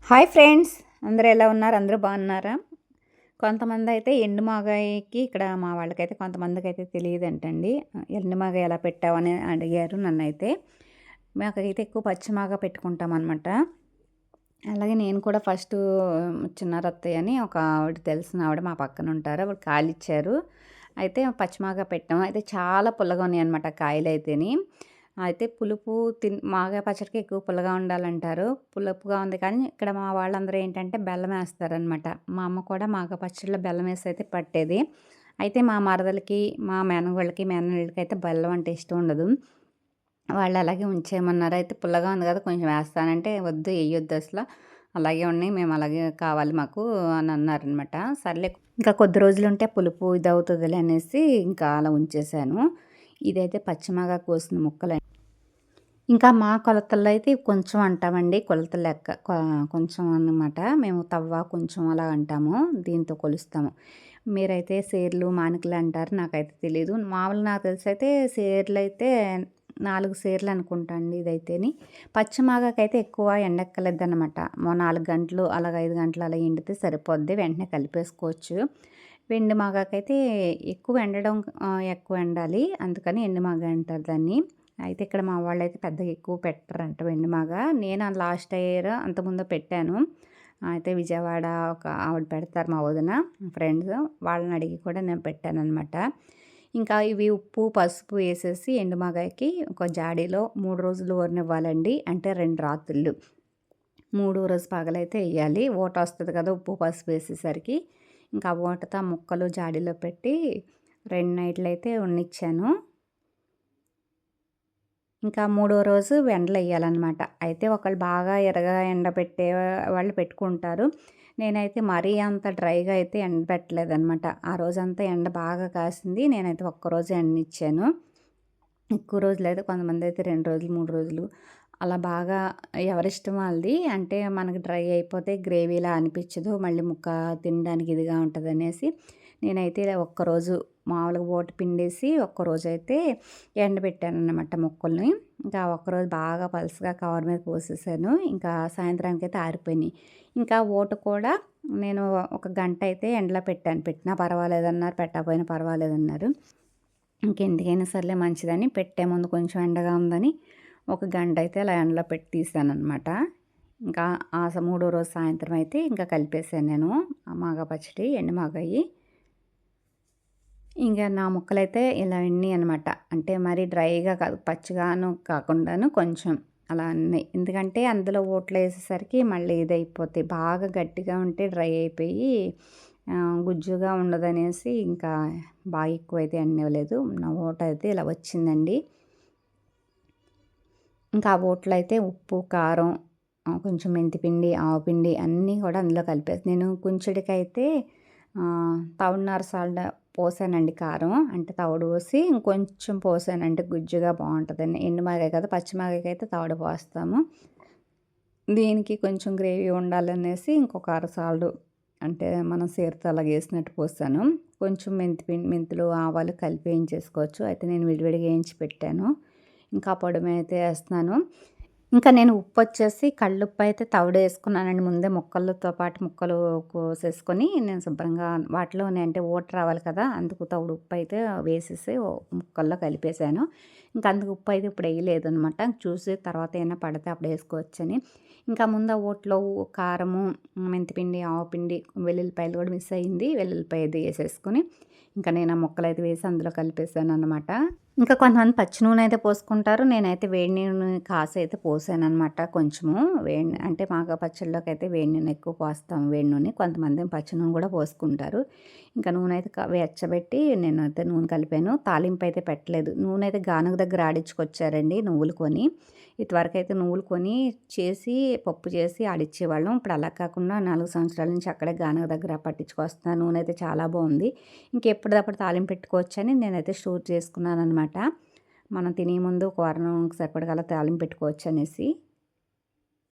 Hi friends, అందరూ ఎలా ఉన్నారు? అందరూ బాగున్నారా? కొంతమంది అయితే ఎండు మాగాయకి ఇక్కడ మా వాళ్ళకైతే కొంతమందికైతే తెలియదంటండి. ఎండు మాగాయ ఎలా పెట్టావని అడిగారు నన్నైతే. మాకైతే ఎక్కువ పచ్చి మాగా పెట్టుకుంటామన్నమాట. అలాగే నేను కూడా ఫస్టు చిన్నారత్తయ్య అని ఒక ఆవిడ తెలిసిన ఆవిడ మా పక్కన ఉంటారు. ఆవిడ కాయలిచ్చారు. అయితే పచ్చిమాగా పెట్టాము. అయితే చాలా పుల్లగా ఉన్నాయన్నమాట కాయలైతేని. అయితే పులుపు మాగాయ పచ్చడికి ఎక్కువ పుల్లగా ఉండాలంటారు. పులుపుగా ఉంది కానీ ఇక్కడ మా వాళ్ళందరూ ఏంటంటే బెల్లం వేస్తారనమాట. మా అమ్మ కూడా మాగాయ పచ్చడిలో బెల్లం వేసి అయితే పట్టేది. అయితే మా మరదలకి, మా మేనగోళ్ళకి, మేనల్లుడికి అయితే బెల్లం అంటే ఇష్టం ఉండదు. వాళ్ళు అలాగే ఉంచేయమన్నారు. అయితే పుల్లగా ఉంది కదా కొంచెం వేస్తానంటే, వద్దు ఎయ్యొద్దు అసల. అలాగే ఉన్నాయి. మేము అలాగే కావాలి మాకు అని అన్నారనమాట. సర్లే ఇంకా కొద్ది రోజులుంటే పులుపు ఇదవుతదిలే అనేసి ఇంకా అలా ఉంచేశాను. ఇదైతే పచ్చిమాగా కోసిన ముక్కలు. ఇంకా మా కొలతల్లో అయితే కొంచెం అంటామండి. కొలత లెక్క కొంచెం అన్నమాట. మేము తవ్వ కొంచెం అలా అంటాము. దీంతో కొలుస్తాము. మీరైతే సేర్లు, మానికలు అంటారు. నాకైతే తెలీదు. మామూలుగా నాకు తెలిసైతే సేర్లయితే 4 సేర్లు అనుకుంటా అండి ఇదైతేని. పచ్చిమాగకైతే ఎక్కువ ఎండక్కలేద్దనమాట. 4 గంటలు అలాగ 5 గంటలు అలా ఎండితే సరిపోద్ది. వెంటనే కలిపేసుకోవచ్చు. వెండి మాగాకైతే ఎక్కువ ఎండాలి. అందుకని ఎండు మాగా అంటారు దాన్ని. అయితే ఇక్కడ మా వాళ్ళైతే పెద్దగా ఎక్కువ పెట్టరంట వెండిమాగ. నేను లాస్ట్ ఇయర్ అంతకుముందు పెట్టాను. అయితే విజయవాడ ఒక ఆవిడ పెడతారు మా వదిన ఫ్రెండ్స్. వాళ్ళని అడిగి కూడా నేను పెట్టాననమాట. ఇంకా ఇవి ఉప్పు, పసుపు వేసేసి ఎండుమాగాయకి ఒక జాడీలో 3 రోజులు ఊరనివ్వాలండి. అంటే 2 రాత్రులు. 3 రోజు పగలైతే వేయాలి. ఊట వస్తుంది కదా ఉప్పు, పసుపు వేసేసరికి. ఇంకా ఆ ఊటతో ముక్కలు జాడీలో పెట్టి 2 నైట్లు అయితే ఉన్నిచ్చాను. ఇంకా మూడో రోజు ఎండలెయ్యాలనమాట. అయితే ఒకళ్ళు బాగా ఎర్రగా ఎండబెట్టే వాళ్ళు పెట్టుకుంటారు. నేనైతే మరీ అంత డ్రైగా అయితే ఎండబెట్టలేదనమాట. ఆ రోజంతా ఎండ బాగా కాసింది. నేనైతే ఒక్కరోజు ఎండనిచ్చాను. ఎక్కువ రోజులైతే కొంతమందైతే 2 రోజులు, 3 రోజులు అలా బాగా ఎవరిష్టం వాళ్ళది. అంటే మనకి డ్రై అయిపోతే గ్రేవీలా అనిపించదు. మళ్ళీ ముక్క తినడానికి ఇదిగా ఉంటదనేసి నేనైతే ఒక్కరోజు మామూలుగా ఓట పిండేసి ఒక్కరోజైతే ఎండబెట్టానన్నమాట ముక్కల్ని. ఇంకా ఒక్కరోజు బాగా పలుచగా కవర్ మీద పోసేసాను. ఇంకా సాయంత్రానికైతే ఆరిపోయినాయి. ఇంకా ఓట కూడా నేను ఒక గంట అయితే ఎండలో పెట్టాను. పెట్టినా పర్వాలేదన్నారు, పెట్టకపోయినా పర్వాలేదన్నారు. ఇంకెందుకైనా సర్లే మంచిదని పెట్టే ముందు కొంచెం ఎండగా ఉందని ఒక గంట అయితే అలా ఎండలో పెట్టి తీసాననమాట. ఇంకా మూడో రోజు సాయంత్రం అయితే ఇంకా కలిపేసాను నేను ఆ మాగాయ పచ్చడి, ఎండు మాగాయి. ఇంకా నా ముక్కలైతే ఇలా ఉన్నాయి అనమాట. అంటే మరీ డ్రైగా కాదు, పచ్చిగాను కాకుండాను కొంచెం అలా ఉన్నాయి. ఎందుకంటే అందులో ఓట్లు వేసేసరికి మళ్ళీ ఇదైపోతాయి. బాగా గట్టిగా ఉంటే డ్రై అయిపోయి గుజ్జుగా ఉండదనేసి ఇంకా బాగా ఎక్కువైతే ఎండనివ్వలేదు. నా ఓట అయితే ఇలా వచ్చిందండి. ఇంకా ఆ ఓట్లో అయితే ఉప్పు, కారం, కొంచెం మెంతిపిండి, ఆవపిండి అన్నీ కూడా అందులో కలిపేసి నేను కొంచెడికైతే తవుడునార సాల్ట్ పోసానండి కారం. అంటే తవుడు పోసి ఇంకొంచెం పోసానంటే గుజ్జుగా బాగుంటుందని. ఎండుమాగాయ కదా, పచ్చిమాగాయకి అయితే తవుడు పోస్తాము. దీనికి కొంచెం గ్రేవీ ఉండాలనేసి ఇంకొక అరసాల్ట్ అంటే మనం సేరుతో అలాగ వేసినట్టు పోసాను. కొంచెం మెంతులు, ఆవాలు కలిపి వేయించేసుకోవచ్చు. అయితే నేను విడివిడిగా వేయించి పెట్టాను. ఇంకా పొడి అయితే వేస్తున్నాను. ఇంకా నేను ఉప్పు వచ్చేసి కళ్ళుప్పు అయితే తవుడు వేసుకున్నానండి ముందే. ముక్కలతో పాటు ముక్కలు కోసేసుకొని నేను శుభ్రంగా వాటిలోనే అంటే ఊట రావాలి కదా, అందుకు తవుడు ఉప్పు అయితే వేసేసి ముక్కల్లో కలిపేసాను. ఇంకా అందుకు ఉప్పు అయితే ఇప్పుడు వేయలేదు అనమాట. చూసి తర్వాత ఏమైనా పడితే అప్పుడు వేసుకోవచ్చని. ఇంకా ముందు ఆ ఓట్లో కారము, మెంతిపిండి, ఆవపిండి, వెల్లుల్లిపాయలు కూడా మిస్ అయ్యింది. వెల్లుల్లిపాయ అది వేసేసుకొని ఇంకా నేను ఆ ముక్కలైతే వేసి అందులో కలిపేసాను అనమాట. ఇంకా కొంతమంది పచ్చి నూనె అయితే పోసుకుంటారు. నేనైతే వేడి నూనె కాసి అయితే పోసాననమాట కొంచెము. అంటే మాగా పచ్చళ్ళలోకి అయితే వేడి నూనె ఎక్కువ పోస్తాం. వేడి నూనె కొంతమంది పచ్చి నూనె కూడా పోసుకుంటారు. ఇంకా నూనె అయితే వెచ్చబెట్టి నేనైతే నూనె కలిపాను. తాలింపు అయితే పెట్టలేదు. నూనె అయితే గానుగ దగ్గర ఆడించుకొచ్చారండి నువ్వులు కొని. ఇటువరకు అయితే నువ్వులు కొని చేసి పప్పు చేసి ఆడిచ్చేవాళ్ళం. ఇప్పుడు అలా కాకుండా 4 సంవత్సరాల నుంచి అక్కడే గానుగ దగ్గర పట్టించుకొస్తున్నాను. నూనె అయితే చాలా బాగుంది. ఇంకెప్పటిదప్పుడు తాలింపు పెట్టుకోవచ్చని నేనైతే స్టోర్ చేసుకున్నాను అనమాట. మనం తినే ముందు ఒక వారం సరిపడగల తాలింపు పెట్టుకోవచ్చు అనేసి.